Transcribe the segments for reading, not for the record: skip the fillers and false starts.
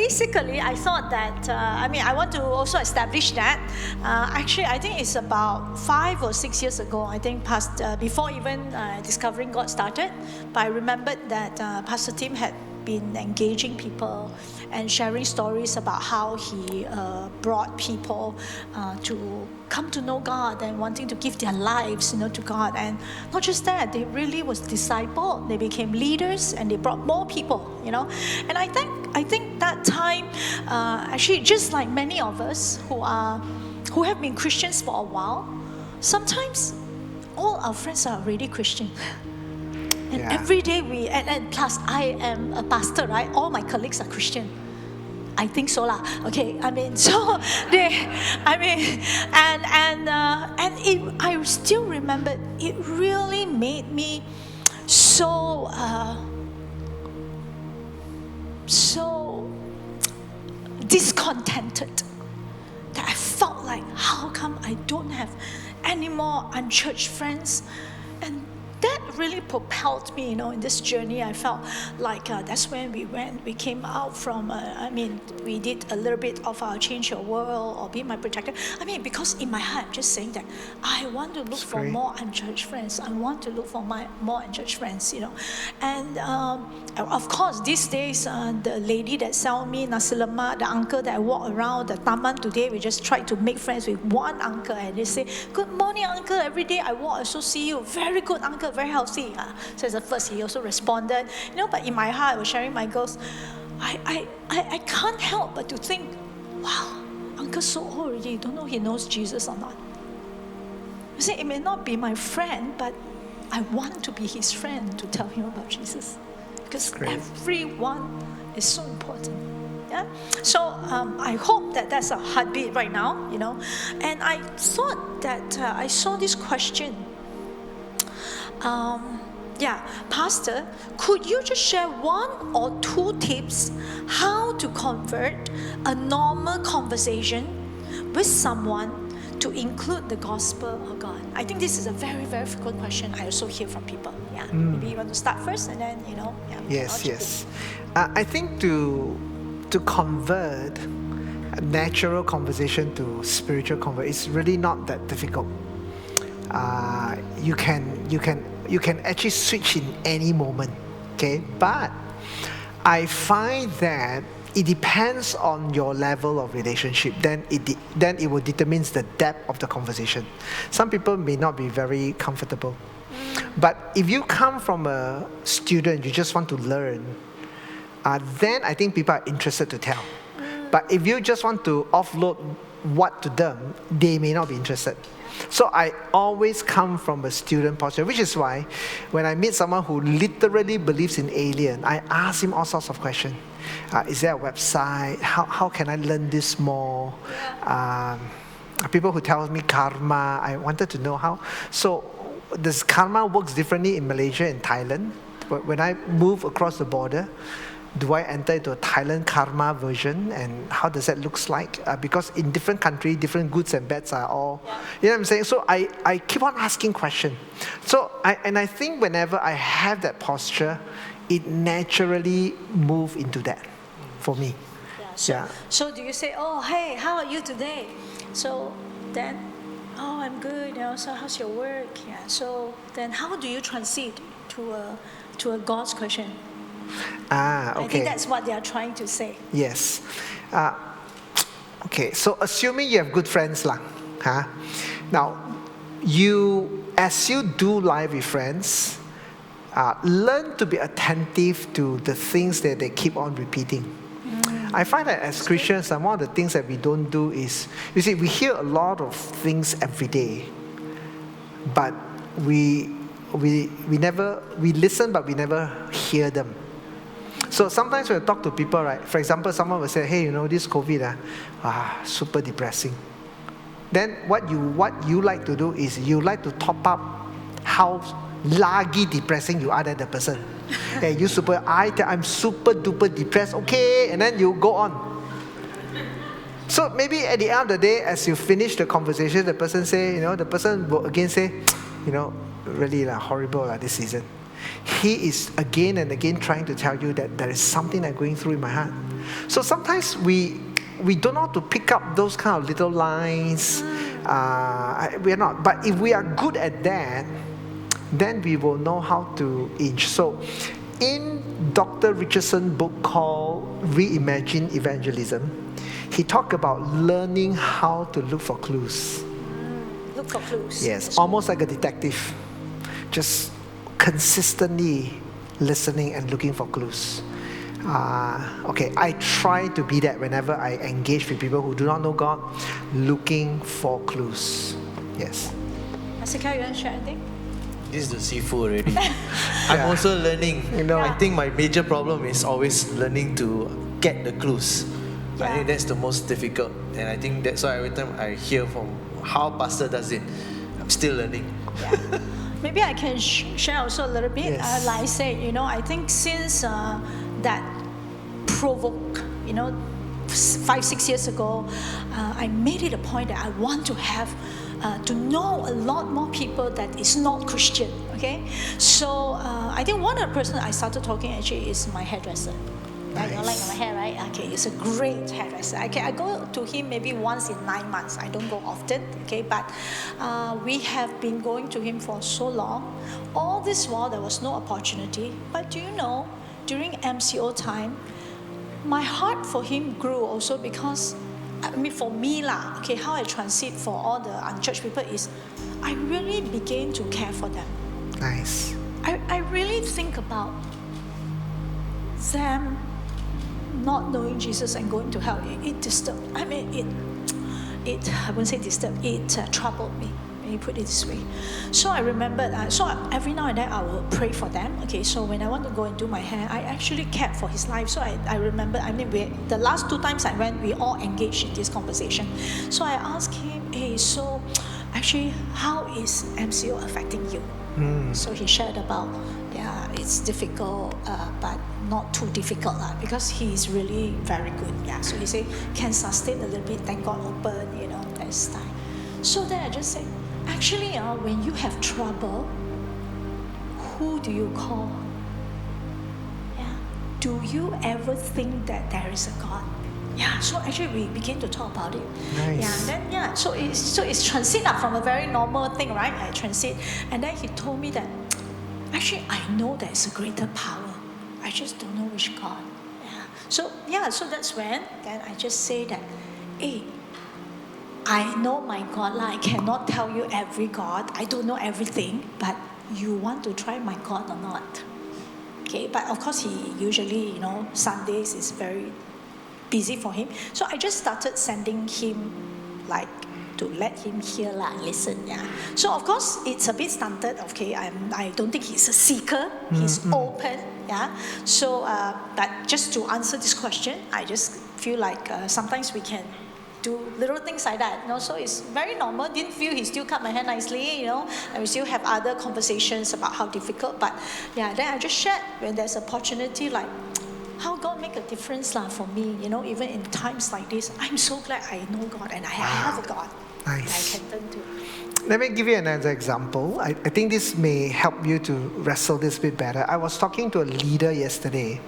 basically, I thought that, I want to also establish that. Actually, I think it's about 5 or 6 years ago, I think, before even Discovering God started. But I remembered that Pastor Tim had been engaging people and sharing stories about how he brought people to come to know God and wanting to give their lives, to God. And not just that, they really was discipled. They became leaders and they brought more people, And I think that time, actually, just like many of us who have been Christians for a while, sometimes all our friends are already Christian. And every day and plus I am a pastor, right? All my colleagues are Christian. I think so lah. Okay, so I still remember it really made me so discontented that I felt like, how come I don't have any more unchurched friends? And that really propelled me, in this journey. I felt like that's when we came out from, we did a little bit of our Change Your World or Be My Protector. Because in my heart, I'm just saying that I want to look for more unchurched friends. I want to look for more unchurched friends, And of course, these days, the lady that sell me nasi lemak, the uncle that I walk around the taman today, we just tried to make friends with one uncle. And they say, "Good morning, uncle. Every day I walk, I also see you. Very good, uncle. Very healthy." So at first he also responded, but in my heart I was sharing my goals. I can't help but to think, wow, uncle's so old already, you don't know he knows Jesus or not. You see, it may not be my friend, but I want to be his friend to tell him about Jesus, because everyone is so important. Yeah? So I hope that that's a heartbeat right now, And I thought that I saw this question. Pastor, could you just share 1 or 2 tips how to convert a normal conversation with someone to include the gospel of God? I think this is a very, very frequent question I also hear from people. Maybe you want to start first and then, Yes. I think to convert a natural conversation to spiritual convert, it's really not that difficult. You can actually switch in any moment, okay? But I find that it depends on your level of relationship. Then it will determine the depth of the conversation. Some people may not be very comfortable. But if you come from a student, you just want to learn, then I think people are interested to tell. But if you just want to offload what to them, they may not be interested. So I always come from a student posture, which is why when I meet someone who literally believes in alien, I ask him all sorts of questions. Is there a website? How can I learn this more? People who tell me karma, I wanted to know how. So does karma works differently in Malaysia and Thailand? When I move across the border, do I enter into a Thailand karma version, and how does that look like? Because in different countries, different goods and bads are all, you know what I'm saying? So I keep on asking questions. So I think whenever I have that posture, it naturally moves into that for me. So do you say, "Oh, hey, how are you today?" So then, "Oh, I'm good. So how's your work?" So then, how do you transit to a God's question? Okay. I think that's what they are trying to say. Yes. Okay, so assuming you have good friends lah, now as you do life with friends, learn to be attentive to the things that they keep on repeating. I find that as Christians, one of the things that we don't do is, you see, we hear a lot of things every day, but we listen, but we never hear them. So sometimes when I talk to people, right, for example, someone will say, "Hey, this COVID, super depressing." Then what you like to do is you like to top up how lagi depressing you are than the person. Hey, I'm super duper depressed, okay, and then you go on. So maybe at the end of the day, as you finish the conversation, the person will again say, really horrible this season. He is again and again trying to tell you that there is something I'm going through in my heart. So sometimes we don't know how to pick up those kind of little lines. We are not. But if we are good at that, then we will know how to inch. So in Dr. Richardson's book called Reimagine Evangelism, he talked about learning how to look for clues. Look for clues. Yes, almost like a detective. Just consistently listening and looking for clues. Okay, I try to be that whenever I engage with people who do not know God, looking for clues. Yes. Asika, you want to share anything? This is the seafood already. I'm also learning. I think my major problem is always learning to get the clues. I think that's the most difficult, and I think that's why every time I hear from how pastor does it, I'm still learning. Yeah. Maybe I can share also a little bit. Yes. Like I said, I think since that provoke, 5-6 years ago, I made it a point that I want to have to know a lot more people that is not Christian. Okay, so I think one of the person I started talking actually is my hairdresser. Nice. You like my hair, right? Okay, it's a great hairdresser. Okay, I go to him maybe once in 9 months. I don't go often. Okay, but we have been going to him for so long. All this while there was no opportunity. But do you know, during MCO time, my heart for him grew also because, for me lah. Okay, how I transit for all the unchurched people is, I really began to care for them. Nice. I really think about them not knowing Jesus and going to hell. It disturbed. I wouldn't say disturbed. It troubled me. Let me put it this way. So I remembered. So every now and then I will pray for them. Okay. So when I want to go and do my hair, I actually cared for his life. So I remember. The last 2 times I went, we all engaged in this conversation. So I asked him, "Hey, so actually, how is MCO affecting you?" So he shared about, it's difficult, but not too difficult because he is really very good. So he said, can sustain a little bit, thank God open, that's time. So then I just said, actually, when you have trouble, who do you call? Do you ever think that there is a God? So actually we began to talk about it. Nice. So it's transit from a very normal thing, right? I transit, and then he told me that actually I know there's a greater power. I just don't know which God. So that's when then I just say that, hey, I know my God lah. I cannot tell you every God. I don't know everything, but you want to try my God or not? Okay, but of course he usually, Sundays is very busy for him. So I just started sending him to let him hear listen. So of course it's a bit stunted. Okay, I don't think he's a seeker. He's open. So but just to answer this question, I just feel like sometimes we can do little things like that. So it's very normal. Didn't feel he still cut my hair nicely. And we still have other conversations about how difficult. But then I just shared when there's opportunity how God make a difference for me, even in times like this. I'm so glad I know God and I have a God that I can turn to. Let me give you another example. I think this may help you to wrestle this bit better. I was talking to a leader yesterday,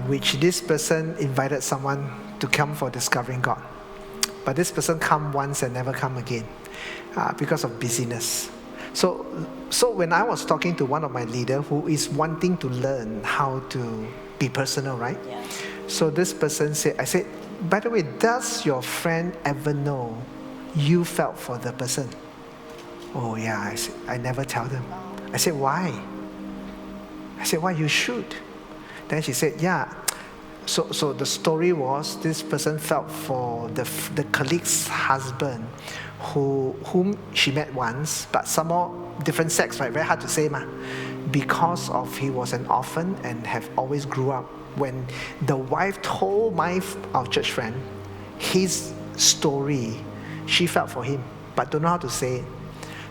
which this person invited someone to come for Discovering God. But this person come once and never come again because of busyness. So when I was talking to one of my leaders who is wanting to learn how to be personal, right? So this person said, I said, by the way, does your friend ever know you felt for the person? Oh yeah, I said, I never tell them. I said, why? I said, why? You should. Then she said, yeah. So the story was this person felt for the colleague's husband whom she met once, but somehow different sex, right? Very hard to say, because of he was an orphan and have always grew up. When the wife told our church friend his story, she felt for him, but don't know how to say it.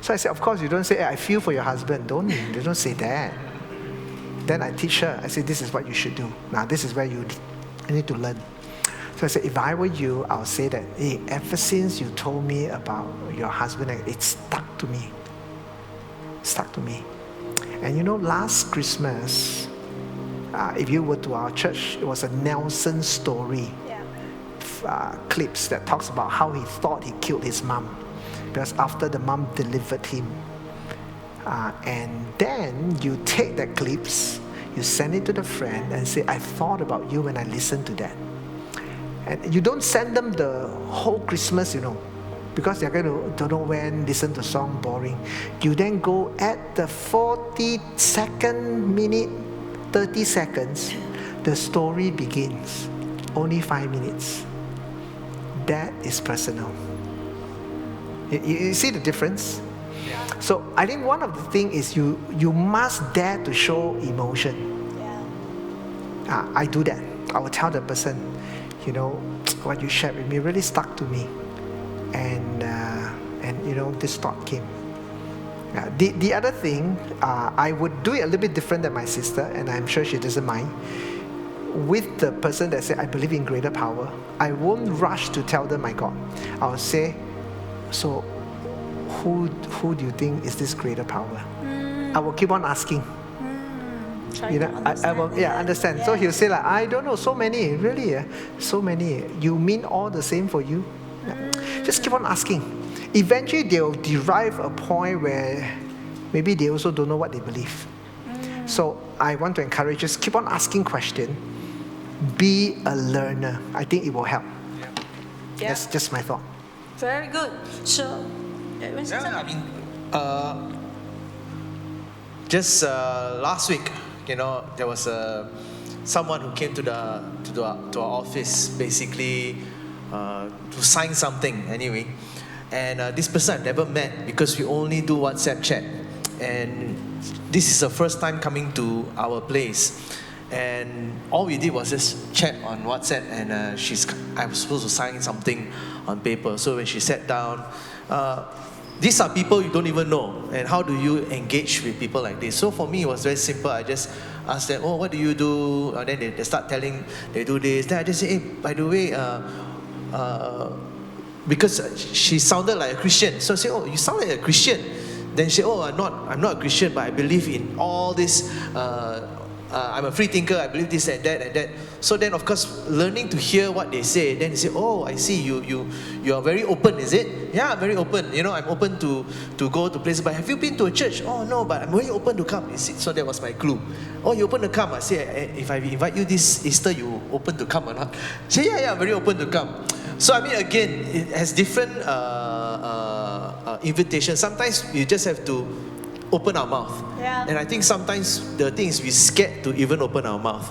So I said, of course you don't say, I feel for your husband. They don't say that. Then I teach her. I said, this is what you should do. Now this is where you need to learn. So I said, if I were you, I'll say that, hey, ever since you told me about your husband, it stuck to me. Stuck to me. And last Christmas, If you were to our church, it was a Nelson story. Clips that talks about how he thought he killed his mom because after the mom delivered him, and then you take that clips, you send it to the friend and say, I thought about you when I listened to that. And you don't send them the whole Christmas, because they're going to don't know when, listen to song, boring. You then go at the 42nd minute, 30 seconds, the story begins. Only 5 minutes. That is personal. You see the difference? So I think one of the things is you must dare to show emotion. I do that. I will tell the person, what you shared with me really stuck to me, and this thought came. The other thing, I would do it a little bit different than my sister, and I'm sure she doesn't mind. With the person that said, I believe in greater power, I won't rush to tell them my God. I'll say, so who do you think is this greater power? I will keep on asking. I will understand. So he'll say I don't know, so many, really, so many. You mean all the same for you? Just keep on asking. Eventually they'll derive a point where maybe they also don't know what they believe. So I want to encourage, just keep on asking questions. Be a learner. I think it will help. That's just my thought. Very good. So, just last week, there was someone who came to our office, basically to sign something anyway. And this person I've never met because we only do WhatsApp chat. And this is the first time coming to our place. And all we did was just chat on WhatsApp, and I was supposed to sign something on paper. So when she sat down, these are people you don't even know, and how do you engage with people like this? So for me, it was very simple. I just asked them, what do you do? And then they start telling, they do this. Then I just say, hey, by the way, because she sounded like a Christian. So I say, you sound like a Christian. Then she say, I'm not a Christian, but I believe in all this. I'm a free thinker, I believe this and that and that. So then, of course, learning to hear what they say, then they say, I see, you are very open, is it? Yeah, I'm very open. I'm open to go to places. But have you been to a church? Oh, no, but I'm very open to come. You see? So that was my clue. You open to come? I say, if I invite you this Easter, you open to come or not? Say, yeah, I'm very open to come. So, again, it has different invitations. Sometimes you just have to open our mouth. And I think sometimes the thing is we're scared to even open our mouth.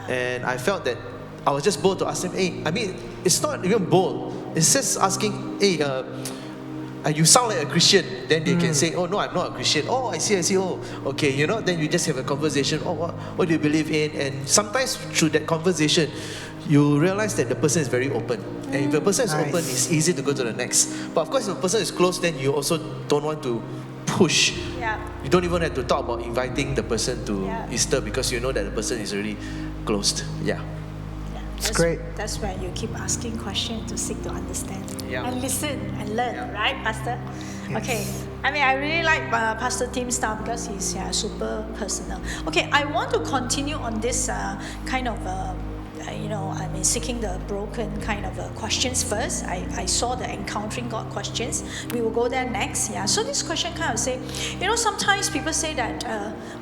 And I felt that I was just bold to ask them, it's not even bold. It's just asking, you sound like a Christian. Then they can say, no, I'm not a Christian. I see. Okay, then you just have a conversation. What do you believe in? And sometimes through that conversation, you realize that the person is very open. And if the person is open, it's easy to go to the next. But of course, if the person is closed, then you also don't want to push. You don't even have to talk about inviting the person to Easter because you know that the person is already closed. It's great. That's where you keep asking questions to seek to understand and listen and learn, right, Pastor? Yes. Okay. I really like Pastor Tim's style because he's super personal. Okay, I want to continue on this kind of seeking the broken kind of questions first. I saw the encountering God questions. We will go there next. So this question kind of say, sometimes people say that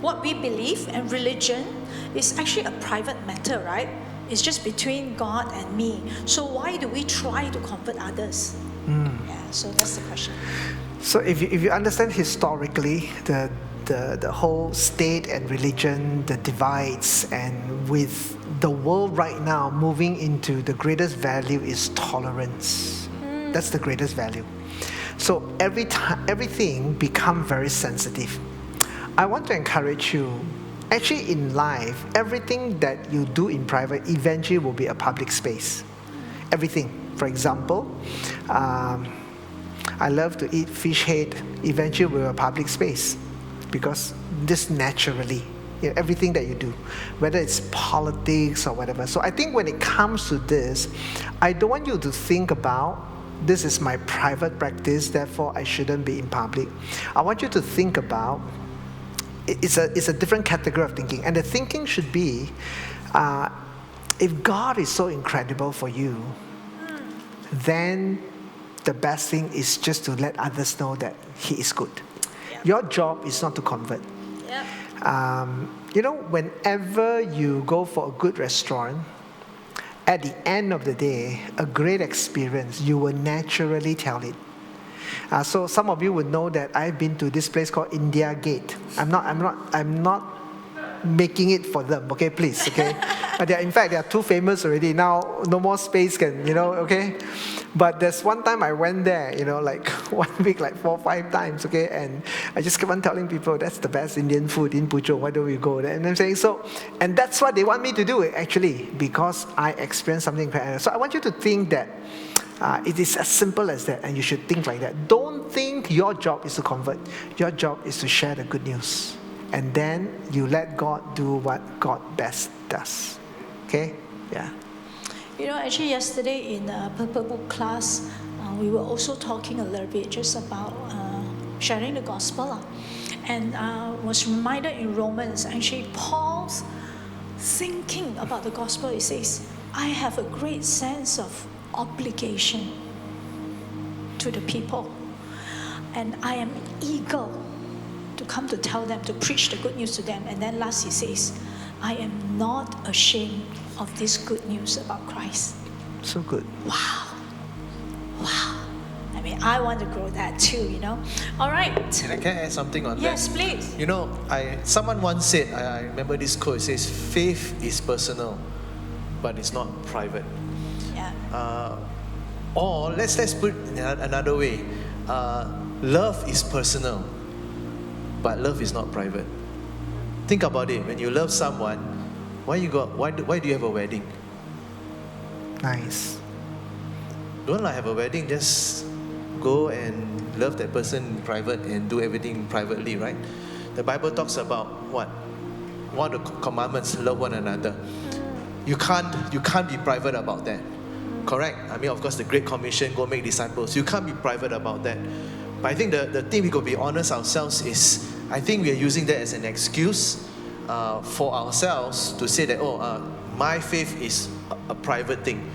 what we believe and religion is actually a private matter, right? It's just between God and me. So why do we try to convert others? So that's the question. So if you understand historically the whole state and religion, the divides, and with the world right now moving into the greatest value is tolerance. That's the greatest value. So everything become very sensitive. I want to encourage you. Actually, in life, everything that you do in private eventually will be a public space. Everything. For example, I love to eat fish head. Eventually, will be a public space because this naturally. Everything that you do, whether it's politics or whatever. So I think when it comes to this, I don't want you to think about this is my private practice, therefore I shouldn't be in public. I want you to think about it's a different category of thinking. And the thinking should be, if God is so incredible for you, then the best thing is just to let others know that He is good. Yep. Your job is not to convert. Yep. Whenever you go for a good restaurant, at the end of the day, a great experience, you will naturally tell it. So some of you would know that I've been to this place called India Gate. I'm not making it for them, okay, please, okay? In fact, they are too famous already. Now, no more space can, okay? But there's one time I went there, like 1 week, like 4 or 5 times, okay? And I just kept on telling people, that's the best Indian food in Puchong, why don't we go there? And I'm saying, and that's what they want me to do, actually, because I experienced something incredible. So I want you to think that it is as simple as that, and you should think like that. Don't think your job is to convert. Your job is to share the good news. And then you let God do what God best does. Okay? Yeah. Actually yesterday in the Purple Book class, we were also talking a little bit just about sharing the gospel. And was reminded in Romans, actually Paul's thinking about the gospel, he says, I have a great sense of obligation to the people. And I am eager to come to tell them, to preach the good news to them. And then last he says, I am not ashamed of this good news about Christ. So good. Wow. I want to grow that too, All right. Can I add something on that? Yes, please. Someone once said, I remember this quote, it says, faith is personal, but it's not private. Yeah. Or let's put it another way. Love is personal, but love is not private. Think about it. When you love someone, why do you have a wedding? Nice. Don't have a wedding, just go and love that person in private and do everything privately, right? The Bible talks about what? One of the commandments, love one another. You can't be private about that. Correct? Of course, the Great Commission, go make disciples. You can't be private about that. But I think the thing we got to be honest ourselves is, I think we are using that as an excuse for ourselves to say that, my faith is a private thing.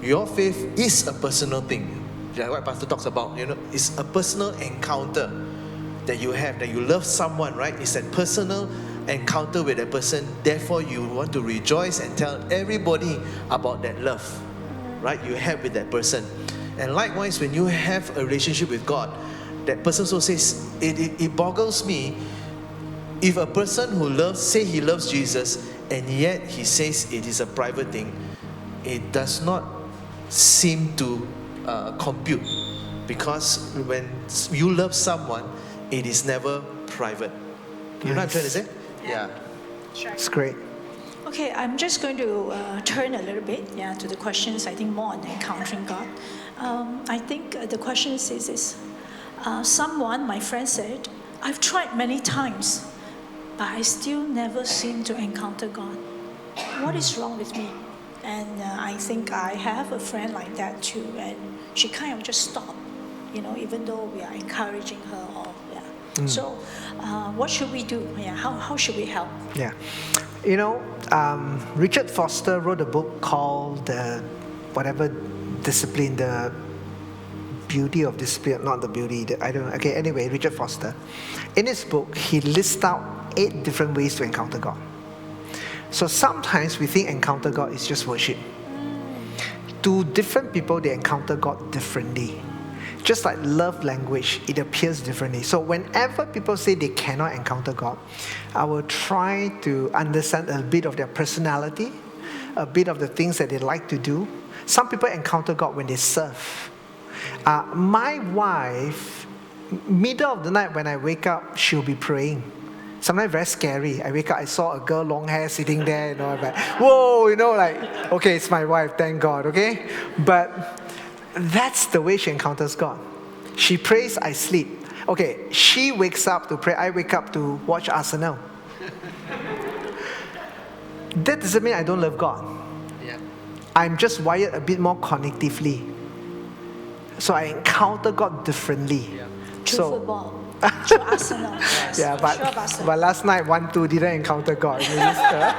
Your faith is a personal thing. Like what Pastor talks about, it's a personal encounter that you have, that you love someone, right? It's a personal encounter with that person. Therefore, you want to rejoice and tell everybody about that love, right? You have with that person. And likewise, when you have a relationship with God, that person also says, it boggles me if a person who say he loves Jesus, and yet he says it is a private thing. It does not seem to compute, because when you love someone, it is never private. You know what I'm trying to say? Yeah. Sure. It's great. Okay, I'm just going to turn a little bit, to the questions, I think more on encountering God. I think the question is this. Someone, my friend said, I've tried many times, but I still never seem to encounter God. What is wrong with me? And I think I have a friend like that too, and she kind of just stopped, even though we are encouraging her. So what should we do? How should we help? Yeah. Richard Foster wrote a book called the discipline, the beauty of discipline, not the beauty, I don't know. Okay, anyway, Richard Foster. In his book, he lists out 8 different ways to encounter God. So sometimes we think encounter God is just worship. To different people, they encounter God differently. Just like love language, it appears differently. So whenever people say they cannot encounter God, I will try to understand a bit of their personality, a bit of the things that they like to do. Some people encounter God when they serve. My wife, middle of the night when I wake up, she'll be praying. Sometimes very scary. I wake up, I saw a girl, long hair, sitting there, I'm like, whoa, okay, it's my wife, thank God, okay? But that's the way she encounters God. She prays, I sleep. Okay, she wakes up to pray, I wake up to watch Arsenal. That doesn't mean I don't love God. Yeah. I'm just wired a bit more cognitively. So I encounter God differently. Yeah. Through football. Through Arsenal, yes. Yeah, for sure Barcelona. but last night 1-2 didn't encounter God. Minister.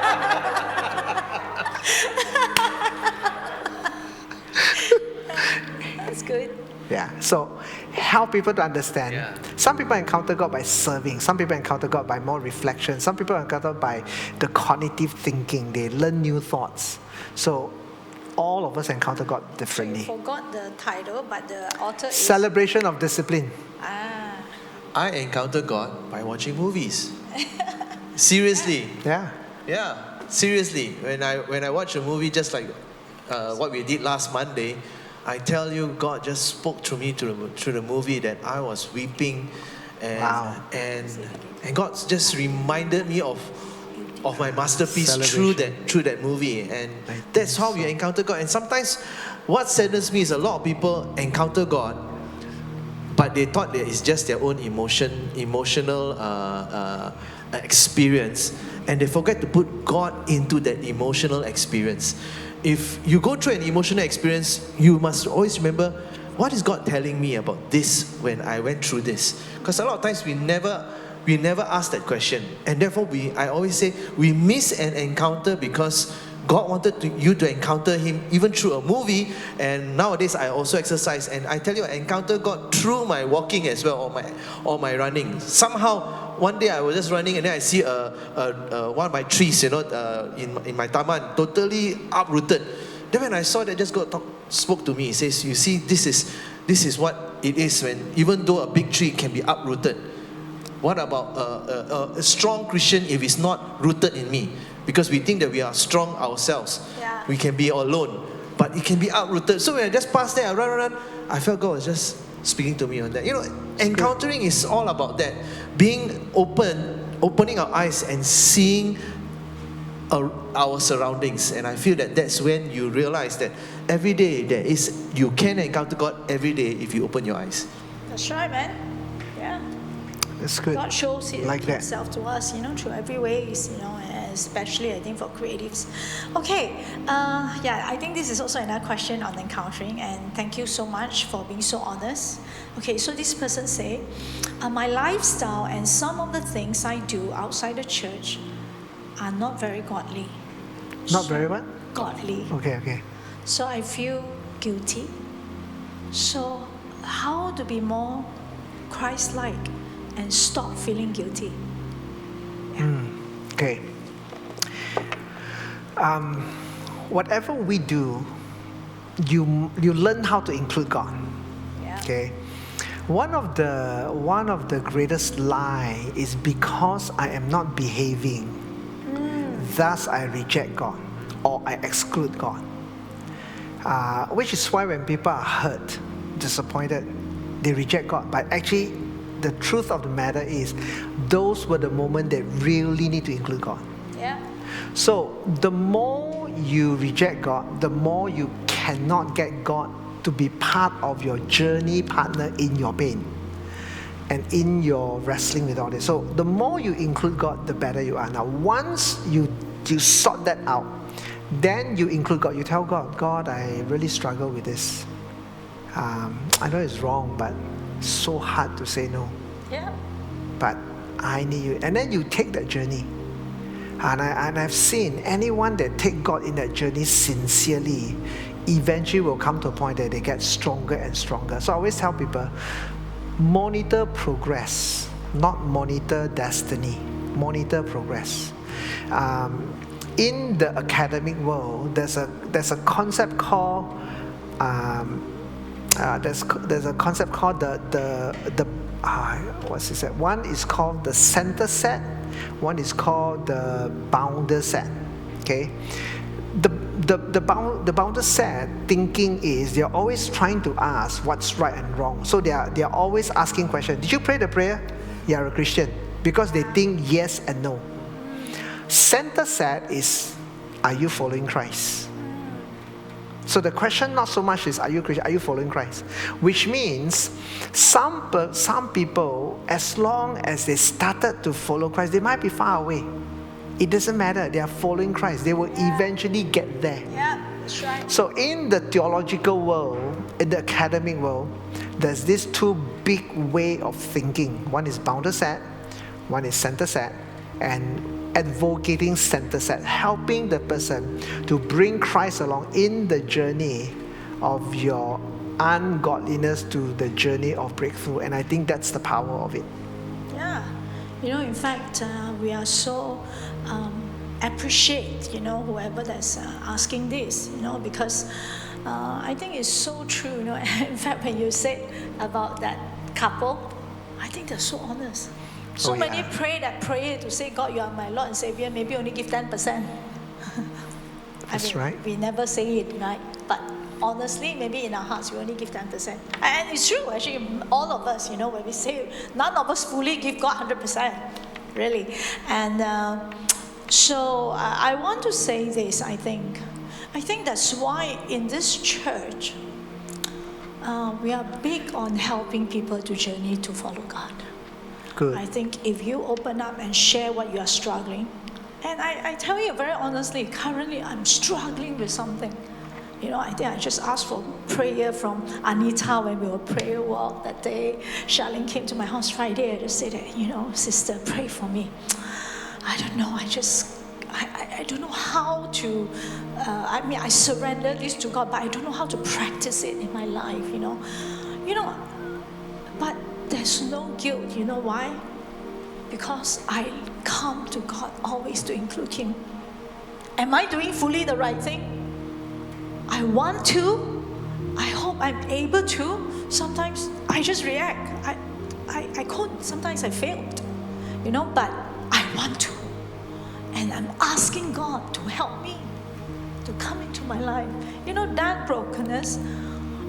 That's good. Yeah, so help people to understand. Yeah. Some people encounter God by serving. Some people encounter God by more reflection. Some people encounter by the cognitive thinking. They learn new thoughts. So all of us encounter God So you differently. forgot the title, but the author is... Celebration of discipline. I encounter God by watching movies. Seriously. Yeah. Yeah, seriously. When I watch a movie, just like what we did last Monday, I tell you, God just spoke to me through the movie that I was weeping, and Wow. and God just reminded me of my masterpiece Celebration. through that movie, and that's how you encounter God. And sometimes, what saddens me is a lot of people encounter God, but they thought that it's just their own emotional experience, and they forget to put God into that emotional experience. If you go through an emotional experience, you must always remember, what is God telling me about this when I went through this? Because a lot of times we never ask that question, and therefore I always say we miss an encounter because God wanted you to encounter Him even through a movie. And nowadays I also exercise, and I tell you, I encounter God through my walking as well, or my running. Somehow one day I was just running, and then I see one of my trees, in my taman, totally uprooted. Then when I saw that, just God spoke to me. He says, "You see, this is what it is when even though a big tree can be uprooted. What about a strong Christian if it's not rooted in me? Because we think that we are strong ourselves. Yeah. We can be alone, but it can be uprooted." So when I just passed there, I run, I felt God was just speaking to me on that. Encountering is all about that. Being opening our eyes and seeing our surroundings. And I feel that that's when you realize that every day you can encounter God every day if you open your eyes. That's right, man. Yeah. That's good. God shows Like that. Himself to us, through every ways, and especially I think for creatives. Okay, I think this is also another question on encountering, and thank you so much for being so honest. Okay, so this person say, my lifestyle and some of the things I do outside the church are not very godly. Not very what? Godly. Okay. So I feel guilty. So how to be more Christ-like and stop feeling guilty? Okay. Whatever we do, you learn how to include God. Yeah. Okay. One of the greatest lie is because I am not behaving, thus I reject God or I exclude God. Which is why when people are hurt, disappointed, they reject God. But actually, the truth of the matter is, those were the moments that really need to include God. Yeah. So the more you reject God, the more you cannot get God to be part of your journey partner in your pain and in your wrestling with all this. So the more you include God, the better you are. Now, once you sort that out, then you include God. You tell God, I really struggle with this. I know it's wrong, but it's so hard to say no. Yeah. But I need you. And then you take that journey. And I've seen anyone that take God in that journey sincerely, eventually will come to a point that they get stronger and stronger. So I always tell people, monitor progress, not monitor destiny. Monitor progress. In the academic world, there's a concept called what's it said? One is called the center set. One is called the boundary set. Okay, the boundary set thinking is they're always trying to ask what's right and wrong. So they are always asking questions. Did you pray the prayer? You're a Christian, because they think yes and no. Center set is, are you following Christ? So the question not so much is, are you Christian? Are you following Christ? Which means some people, as long as they started to follow Christ, they might be far away. It doesn't matter. They are following Christ. They will eventually get there. Yeah, that's right. So in the theological world, in the academic world, there's these two big way of thinking. One is bounded set, one is center set, and advocating center set, helping the person to bring Christ along in the journey of your ungodliness to the journey of breakthrough. And I think that's the power of it. Yeah. In fact, we are so appreciate, whoever that's asking this, because I think it's so true, In fact, when you said about that couple, I think they're so honest. So many pray that prayer to say, God, you are my Lord and Savior, maybe only give 10%. That's right. We never say it, right? But honestly, maybe in our hearts, we only give 10%. And it's true, actually, all of us, when we say, none of us fully give God 100%, really. And so I want to say this, I think that's why in this church, we are big on helping people to journey to follow God. Good. I think if you open up and share what you are struggling, and I tell you very honestly, currently I'm struggling with something. I think I just asked for prayer from Anita when we were prayer walk that day. Charlene came to my house Friday. I just said that, sister, pray for me. I don't know. I don't know how to. I surrender this to God, but I don't know how to practice it in my life. But there's no guilt. You know why? Because I come to God always to include Him. Am I doing fully the right thing? I want to. I hope I'm able to. Sometimes I just react. I couldn't. Sometimes I failed. But I want to. And I'm asking God to help me to come into my life. That brokenness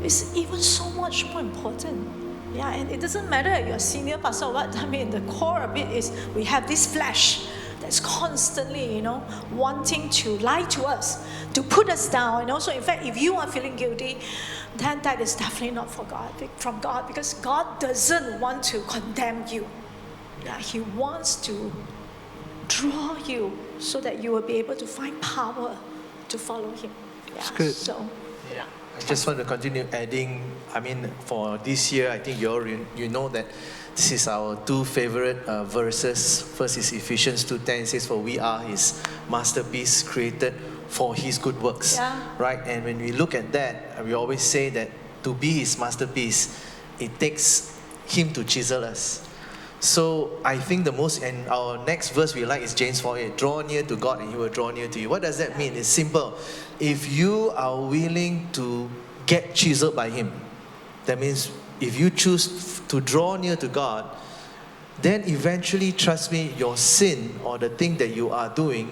is even so much more important. Yeah, and it doesn't matter if you're a senior pastor or what. The core of it is we have this flesh that's constantly, wanting to lie to us, to put us down. So in fact, if you are feeling guilty, then that is definitely not from God, because God doesn't want to condemn you. Yeah, He wants to draw you so that you will be able to find power to follow Him. Yeah, that's good. So, yeah. I just want to continue adding, for this year, I think you know that this is our two favorite verses. First is Ephesians 2:10. It says, for we are His masterpiece, created for His good works. Yeah. Right? And when we look at that, we always say that to be His masterpiece, it takes Him to chisel us. So I think and our next verse we like is James 4:8. Draw near to God and He will draw near to you. What does that mean? It's simple. If you are willing to get chiseled by Him, that means if you choose to draw near to God, then eventually, trust me, your sin or the thing that you are doing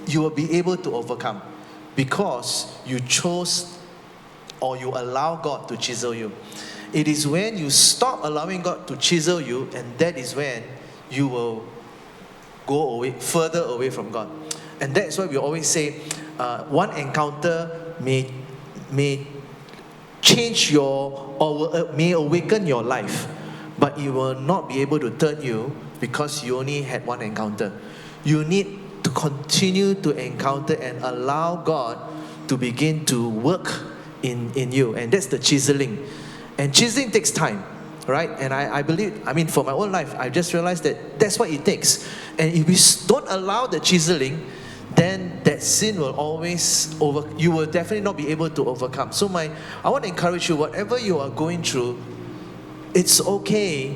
you will be able to overcome, because you chose or you allow God to chisel you. It is when you stop allowing God to chisel you, and that is when you will go further away from God. And that's why we always say, one encounter may change may awaken your life, but it will not be able to turn you because you only had one encounter. You need to continue to encounter and allow God to begin to work in you, and that's the chiseling. And chiseling takes time, right? And I believe, for my own life, I just realized that that's what it takes. And if we don't allow the chiseling, then that sin will always you will definitely not be able to overcome. So I want to encourage you, whatever you are going through, it's okay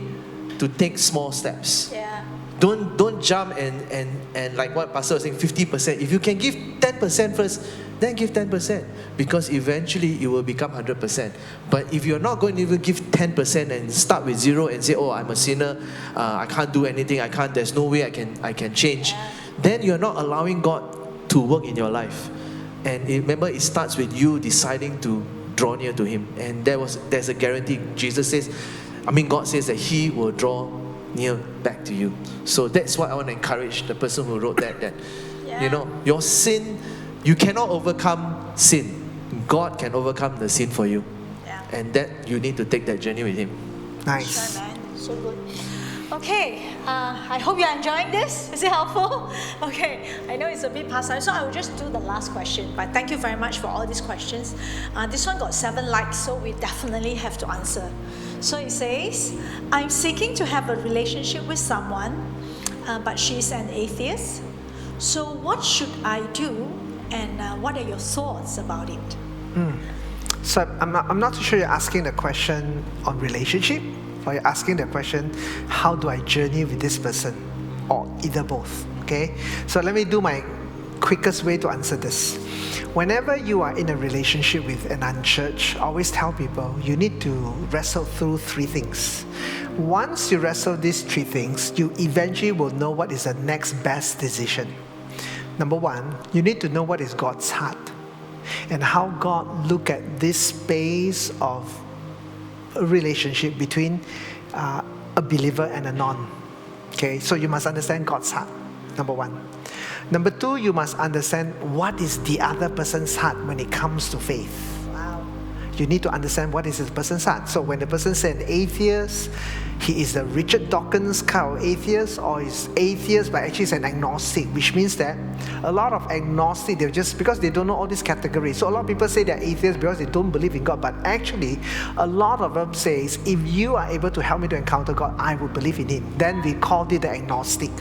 to take small steps. yeah. Don't jump and like what Pastor was saying, 50%. If you can give 10% first, then give 10%, because eventually it will become 100%. But if you're not going to even give 10% and start with 0 and say, oh, I'm a sinner, I can't do anything, there's no way I can change, then you're not allowing God to work in your life. And remember, it starts with you deciding to draw near to Him. And there's a guarantee. God says that He will draw near back to you. So that's what I want to encourage the person who wrote that your sin, you cannot overcome sin. God can overcome the sin for you. Yeah. And that you need to take that journey with Him. Nice. Right, man. So good. Okay, I hope you're enjoying this. Is it helpful? Okay, I know it's a bit past time, so I will just do the last question. But thank you very much for all these questions. This one got 7 likes, so we definitely have to answer. So it says, I'm seeking to have a relationship with someone, but she's an atheist. So what should I do, and what are your thoughts about it? So I'm not too sure you're asking the question on relationship, or you're asking the question, how do I journey with this person, or either both, okay? So let me do my quickest way to answer this. Whenever you are in a relationship with an unchurched, I always tell people, you need to wrestle through 3 things. Once you wrestle these 3 things, you eventually will know what is the next best decision. Number 1, you need to know what is God's heart, and how God look at this space of a relationship between a believer and a non. Okay, so you must understand God's heart, number 1. Number 2, you must understand what is the other person's heart when it comes to faith. Wow. You need to understand what is this person's heart. So when the person says an atheist, he is the Richard Dawkins kind of atheist, or is atheist but actually is an agnostic, which means that a lot of agnostic, they're just because they don't know all these categories. So a lot of people say they're atheists because they don't believe in God, but actually a lot of them says, if you are able to help me to encounter God, I will believe in Him. Then we call it the agnostic.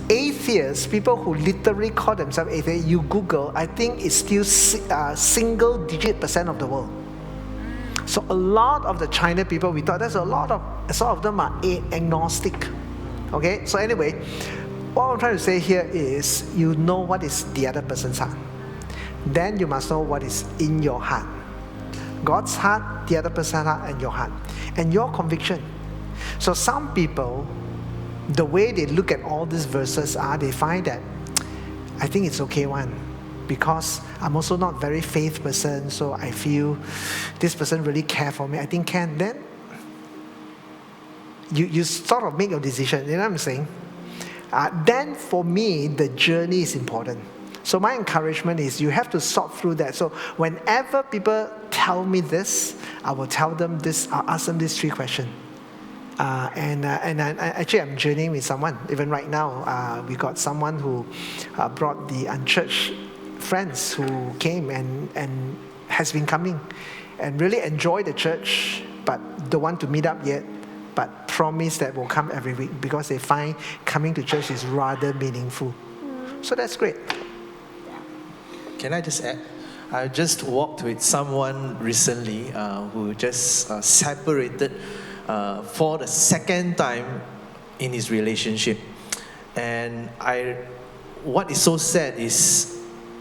Atheists, people who literally call themselves atheists, you Google, I think it's still single-digit % of the world. So a lot of the China people, we thought some of them are agnostic. Okay, so anyway, what I'm trying to say here is, you know what is the other person's heart. Then you must know what is in your heart. God's heart, the other person's heart, and your heart. And your conviction. So some people, the way they look at all these verses are, they find that, I think it's okay one. Because I'm also not very faith person, so I feel this person really care for me. I think can. Then you sort of make your decision. You know what I'm saying? Then for me, the journey is important. So my encouragement is, you have to sort through that. So whenever people tell me this, I will tell them this. I'll ask them these 3 questions. Actually, I'm journeying with someone. Even right now, we got someone who brought the unchurched friends who came and has been coming and really enjoy the church, but don't want to meet up yet, but promise that will come every week because they find coming to church is rather meaningful. So that's great. Can I just add? I just walked with someone recently who just separated for the second time in his relationship. And what is so sad is,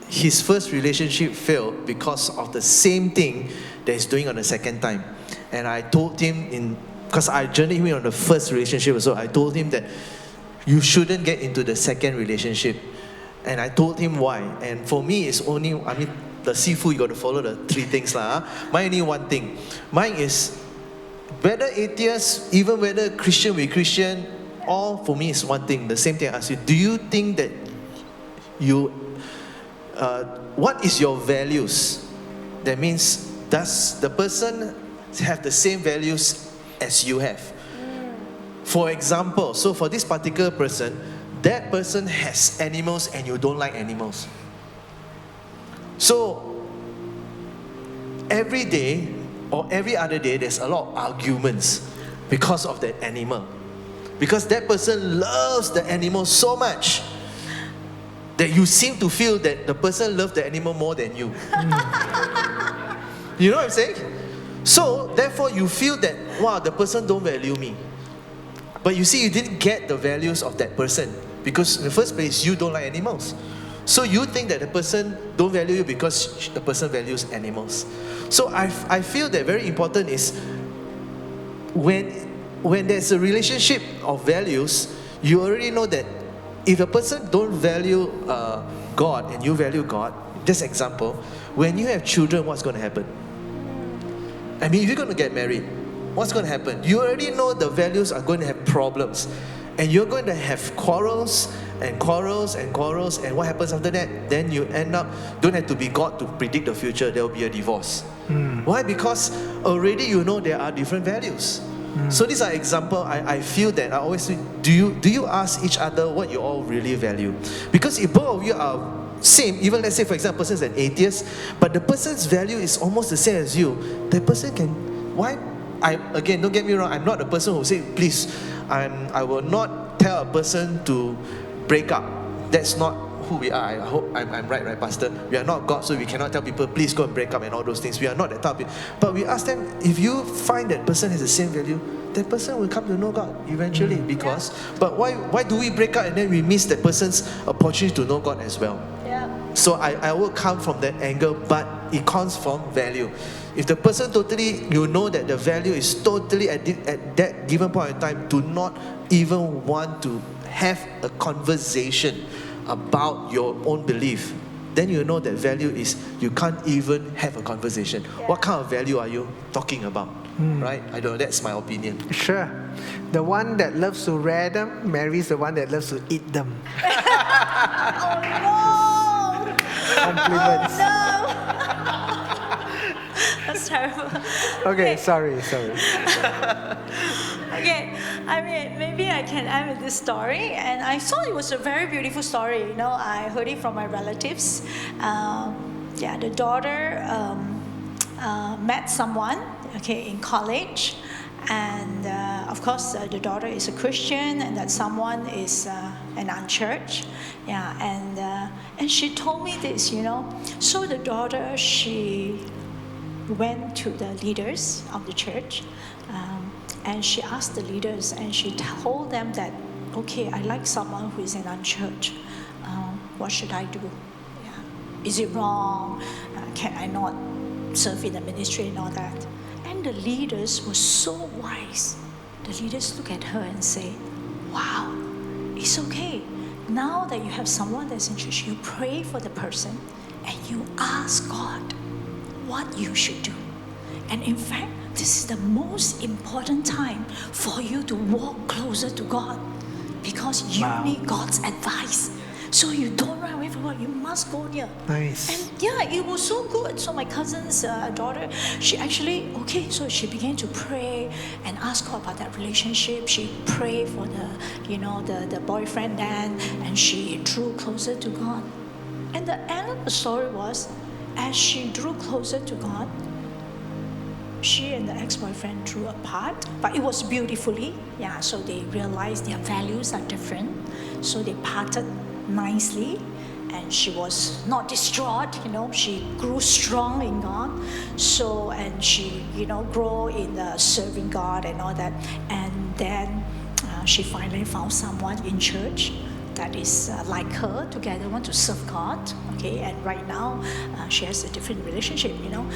his first relationship failed because of the same thing that he's doing on the second time. And I told him, because I journeyed him on the first relationship, so I told him that you shouldn't get into the second relationship. And I told him why. And for me, it's only, the seafood, you got to follow the 3 things. Mine only 1 thing. Mine is, whether atheist, even whether Christian with Christian, all for me is 1 thing. The same thing I ask you, do you think that what is your values? That means, does the person have the same values as you have? For example, so for this particular person, that person has animals and you don't like animals. So every day or every other day, there's a lot of arguments because of that animal. Because that person loves the animal so much that you seem to feel that the person loves the animal more than you. You know what I'm saying? So, therefore, you feel that, wow, the person don't value me. But you see, you didn't get the values of that person because in the first place, you don't like animals. So you think that the person don't value you because the person values animals. So I feel that very important is when there's a relationship of values, you already know that if a person don't value God and you value God, just example, when you have children, what's going to happen? I mean, if you're going to get married, what's going to happen? You already know the values are going to have problems. And you're going to have quarrels and quarrels and quarrels. And what happens after that? Then you end up, don't have to be God to predict the future. There will be a divorce. Why? Because already you know there are different values. So these are examples. I feel that I always say, do you ask each other what you all really value? Because if both of you are same, even let's say for example, person is an atheist, but the person's value is almost the same as you, that person can, why? Again, don't get me wrong, I'm not the person who say, please, I will not tell a person to break up. That's not who we are. I hope I'm right, Pastor? We are not God, so we cannot tell people, please go and break up and all those things. We are not that type of people. But we ask them, if you find that person has the same value, that person will come to know God eventually. Because, but why do we break up and then we miss that person's opportunity to know God as well? Yeah. So I will come from that angle, but it comes from value. If the person totally, you know that the value is totally at that given point in time, do not even want to have a conversation about your own belief, then you know that value is, you can't even have a conversation. Yeah. What kind of value are you talking about? Right? I don't know, that's my opinion. Sure. The one that loves to read them marries the one that loves to eat them. Oh no! Compliments. Oh no! That's terrible. Okay, sorry. Okay, I mean, maybe I can end with this story. And I thought it was a very beautiful story. You know, I heard it from my relatives. The daughter met someone, in college. And of course, the daughter is a Christian, and that someone is an unchurched. And she told me this, So the daughter, she went to the leaders of the church, and she asked the leaders, and she told them that, okay, I like someone who is an unchurched. What should I do? Is it wrong? Can I not serve in the ministry and all that? And the leaders were so wise. The leaders look at her and say, wow, it's okay. Now that you have someone that's in church, you pray for the person and you ask God what you should do. And in fact, this is the most important time for you to walk closer to God, because you need God's advice. So you don't run away from God, you must go near. Nice. And it was so good. So my cousin's daughter, she actually, so she began to pray and ask God about that relationship. She prayed for the boyfriend then, and she drew closer to God. And the end of the story was, as she drew closer to God, she and the ex-boyfriend drew apart, but it was beautifully. So they realized their values are different. So they parted nicely, and she was not distraught. She grew strong in God. So, and she, grow in serving God and all that. And then she finally found someone in church that is like her, together want to serve God, and right now she has a different relationship,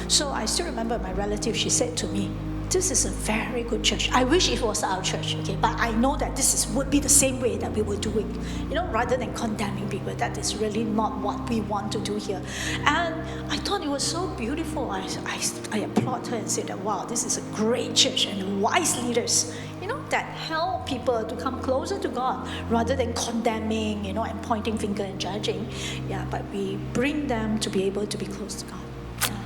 So I still remember my relative, she said to me, this is a very good church. I wish it was our church, but I know that would be the same way that we were doing, rather than condemning people. That is really not what we want to do here. And I thought it was so beautiful. I applaud her and said that, wow, this is a great church and wise leaders, that help people to come closer to God rather than condemning, and pointing finger and judging. But we bring them to be able to be close to God.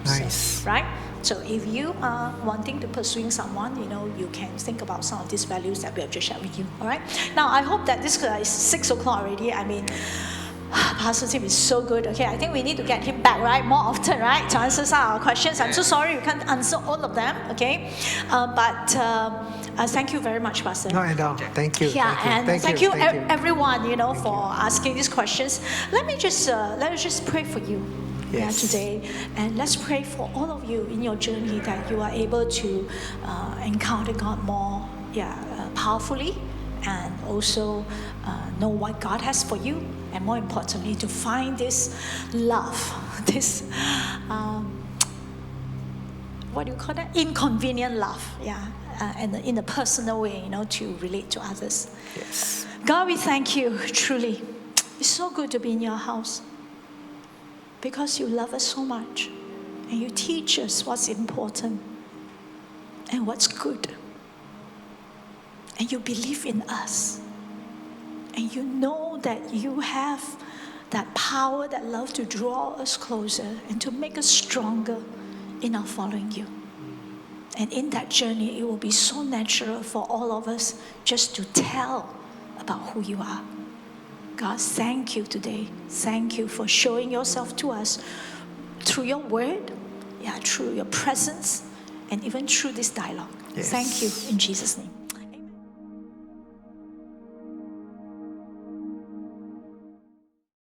Nice. So, right? So if you are wanting to pursuing someone, you can think about some of these values that we have just shared with you. All right? Now, I hope that this is 6 o'clock already. I mean, Pastor Tim is so good. I think we need to get him back, right? More often, right? To answer some of our questions. I'm so sorry we can't answer all of them, but thank you very much, Pastor. No, thank you. Thank you everyone, for asking these questions. Let us just pray for you. Today, and let's pray for all of you in your journey, that you are able to encounter God more powerfully, and also know what God has for you, and more importantly, to find this love, this what do you call that? Inconvenient love, and in a personal way, to relate to others. Yes. God, we thank you, truly. It's so good to be in your house, because you love us so much, and you teach us what's important and what's good. And you believe in us. And you know that you have that power, that love to draw us closer and to make us stronger in our following you. And in that journey, it will be so natural for all of us just to tell about who you are. God, thank you today. Thank you for showing yourself to us through your word, through your presence, and even through this dialogue. Yes. Thank you in Jesus' name.